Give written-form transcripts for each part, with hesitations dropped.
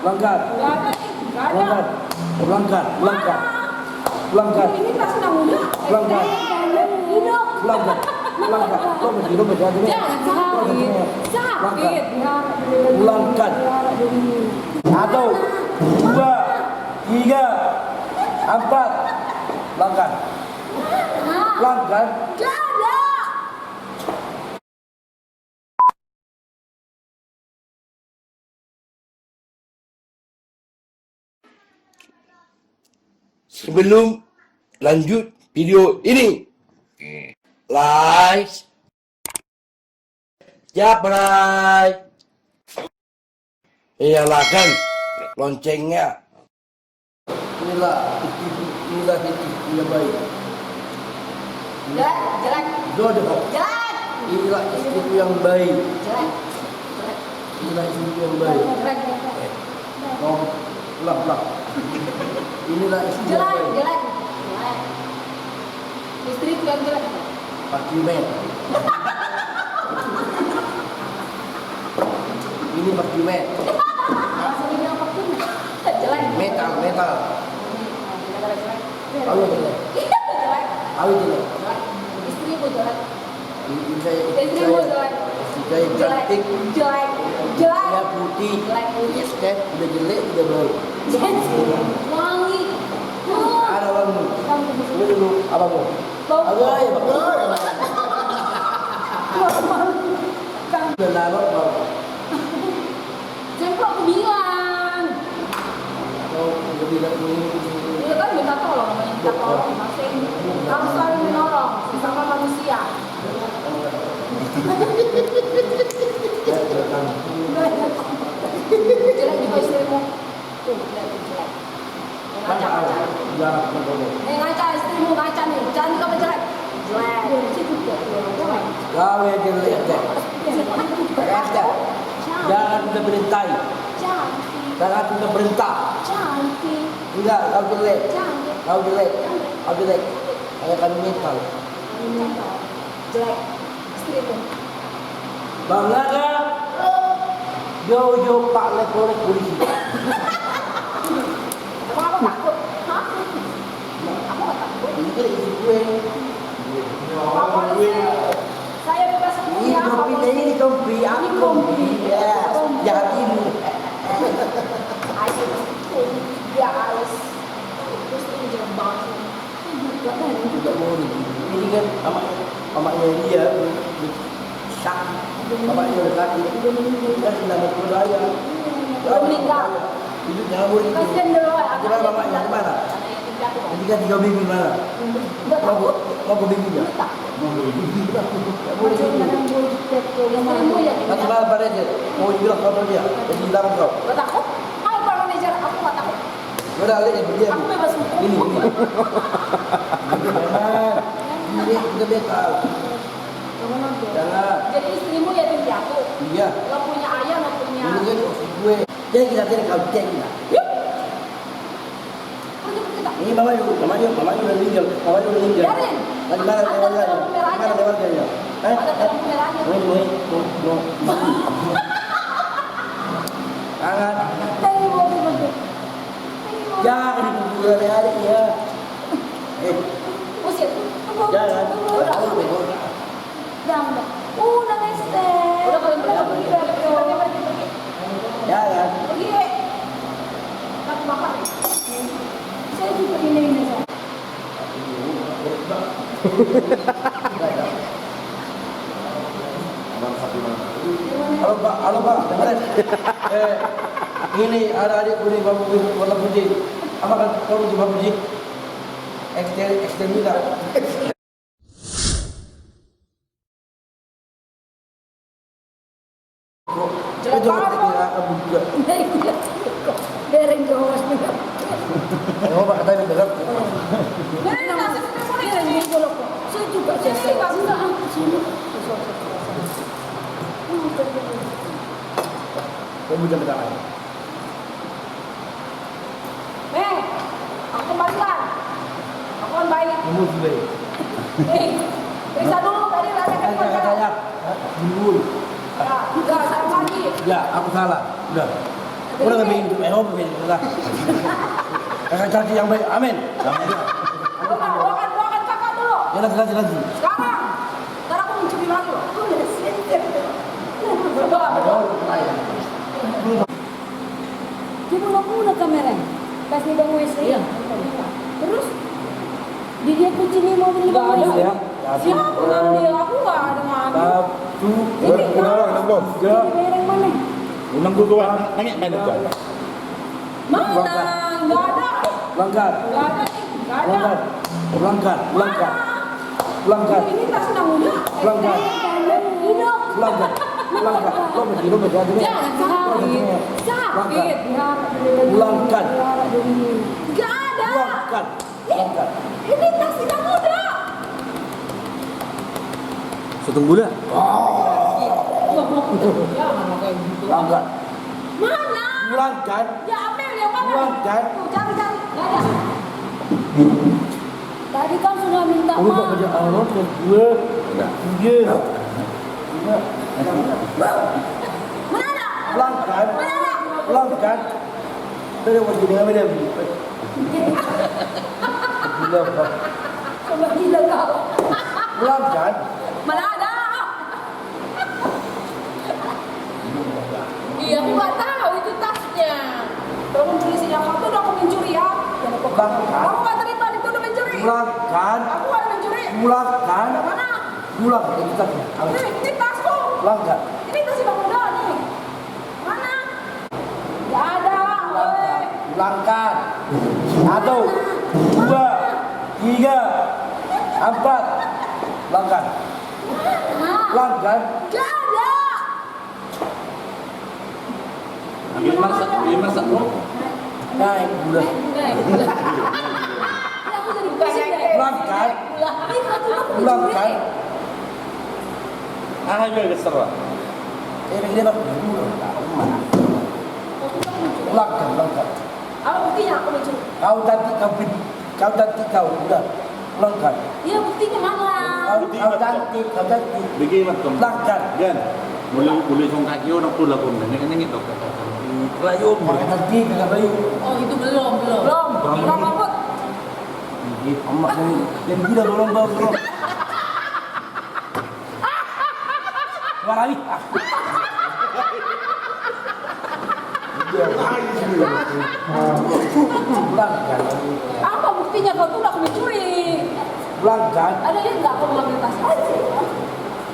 Ulangkan. Ulangkan. Ulangkan. Ulangkan. Ulangkan. Ini tak senang muda. Ulangkan. Hidup. Ulangkan. Ulangkan. Lo berjadi. Sakit. Ulangkan. 1, 2, 3, 4. Ulangkan. Ulangkan. Sebelum lanjut video ini, like, subscribe, nyalakan loncengnya. Inilah titik yang baik. Jelek. Jodoh. Jelek. Inilah istriku yang baik. Jelek. Inilah istriku yang baik. Mau ulang. Inilah istri yang baik. Jelek. Istriku yang jelek. Parkimen. Ini parkimen. Ini apa pun. Jelek. Metal. Tahu jelek. Jelek. Tahu jelek. Istriku jelek. Istri saya Istriku jelek. cantik. Jelek. Dia putih. Jelek. Yes kan, udah jelek, udah baik. Wangi. Ada wangi. Lu dulu apa bu? Bau. Agak ya pak. Udah lama bau. Jangan kok aku bilang. Kau udah bilang ini. Dia kan minta tolong, namanya minta tolong. Masing harus saling menolong sesama manusia. Jelek juga istrimu. Tuh, jelek. Ngaca. Jangan bodoh. Ngaca istrimu ngaca nih. Jangan kamu jelek. Jelek. Kau yang jelek deh. Kata. Jangan kita berintai. Cantik. Jangan kita berintah. Cantik. Enggak, kau jelek. Cantik. Kau jelek. Kau jelek. Kayak kami metal. Jelek. Istrimu. Bang Laga. Jojo Pak Lekorek polisi. Emang aku takut? Hah? Aku gak takut. Ini kan isi gue. Pak polisi. Saya bebas Ini kopi ini kopi. Aku kopi. Ya. Jahat ini. Ayo. Ya harus. Terus ini jelek banget. Tidak mau ini kan mamanya dia sakit, bapaknya udah sakit, dia sudah berdaya. Udah meninggal. Hidup jangan boleh itu. Kasian dulu. Coba bapaknya di mana? Ketika 3 minggu mana? Mau ke bibinya? Mau ke bibinya? Tidak boleh itu. Nanti malam pada aja. Mau bilang kau dia, jadi hilang kau. Gak takut? Ayo Pak Manajer, aku gak takut. Udah lihat dia. Aku bebas hukum. Ini. Ini kita betal. Jangan. Jadi istrimu yatim piatu. Iya. Gak punya ayah, gak punya. Ini kan gue. Jadi kita kau cek kita. Ini mamanya udah meninggal. Mamanya udah meninggal. Biarin. Lagi mana keluarganya? Mana keluarganya? Ada dalam merahnya. Jangan. Dari mobil. Jangan dipukul hari-hari ya. Usir. Jangan. Tahu bego. Jangan. Udah Neste. Udah kalian pergi. Pergi. Jangan. Pergi. Aku bakar. Saya juga ini saya. Halo Pak, dengarin. Ini ada adikku nih Bapak warna putih. Apa kan kau putih Bapak putih? Ekstern juga. Jelek banget. Bereng jawas juga. Oh Pak katanya dengar. Bereng nasib bereng ini kalau kok. Saya juga saya nggak bisa sini. Kamu jangan berangkat. Aku kembalikan. Aku kan baik. Kamu sudah. Periksa dulu tadi ada Katanya dulu. Ya, enggak, saya lagi. Ya, aku salah. Udah. Udah nggak bikin oh begini lah. Kakak cari yang baik, amin. Doakan kakak dulu. Ya lagi. Sekarang. Ntar aku mencuri lagi loh. Aku udah siap. Berdoa. Coba muna kamera. Kasih bang WC. Iya. Terus di dia kucing ini mau beli Nggak bang ada. WC. Ya. Siapa ngambil? Aku nggak ada ngambil. Satu, Ini dua, kan. tiga. Di bayar yang mana? Unang gugawa, nangit main ka. Mana? Nggak ada. Langgar, Nggak ada. Nggak ada. ulangkan. Ini tas anak muda. Ulangkan. Hidup. Lo berdiri aja. Jangan sakit. Sakit. Ulangkan. Nggak ada. Ulangkan. Ini tas anak muda. Sotong gula. Jangan mau kayak gitu. Ulangkan. Mana? Ulangkan. Ya ambil yang mana? Ulangkan. Tuh, cari. Nggak ada. Tadi kan sudah minta Kamu kok maaf. kerja Allah ke gue? Enggak. Iya. Mana ada? Ulangkan. Dari wajib dengan media. Coba gila kau. Ulangkan. Mana ada? Iya, aku nggak tahu itu tasnya. Kalau polisi yang kamu udah aku mencuri ya. Kamu nggak terima itu udah mencuri. Ulangkan. Aku nggak ada mencuri. Ulangkan. Mana? Ulangkan itu tadi. Ini tasku. Ulangkan. Ini tas si Bang Muda nih. Mana? Nggak ada. Woi. Ulangkan. 1, 2, 3, 4. Ulangkan. Ulangkan. Nggak ada. Ambil masak bro. Naik udah. Aku jadi pusing deh. Ulangkan. Ini satu aku Ulangkan. Ah, juga keserah. Ini bang. Ulangkan. Apa buktinya aku mencuri? Kau tadi kau udah. Ulangkan. Iya buktinya mana? Kau tadi. Bigay mat kom. Ulangkan. Gan. Muli song kaki orang pula kom. Nengit to. Layu pakai tadi kagak layu. Oh itu belum. Belum rambut. Ini emak yang gila belum bro. Warali. Ulangkan. Apa buktinya kau tuh udah mencuri? Ulangkan. Ada lihat nggak aku mengambil tasnya?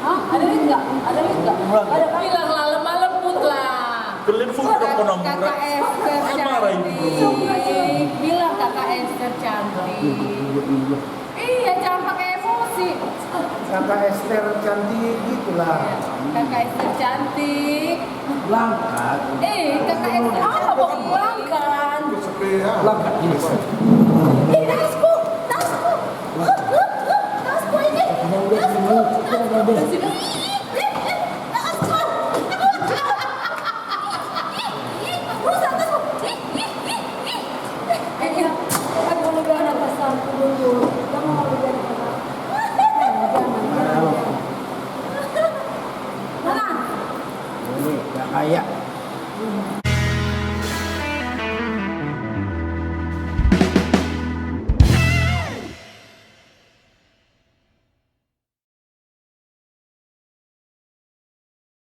Hah? Ada lihat nggak? Ada lihat nggak? Ada bilang lah lemah-lembut lah. Kelip full ka po nang Kakak Esther Amara cantik. Bilang kakak Esther cantik. Iya jangan pakai emosi. Kakak Esther cantik gitulah. Kakak Esther cantik. Ulangkan. Kakak Esther apa mau ulangkan? Ulangkan ini. Tasku ini. Ini gak kayak.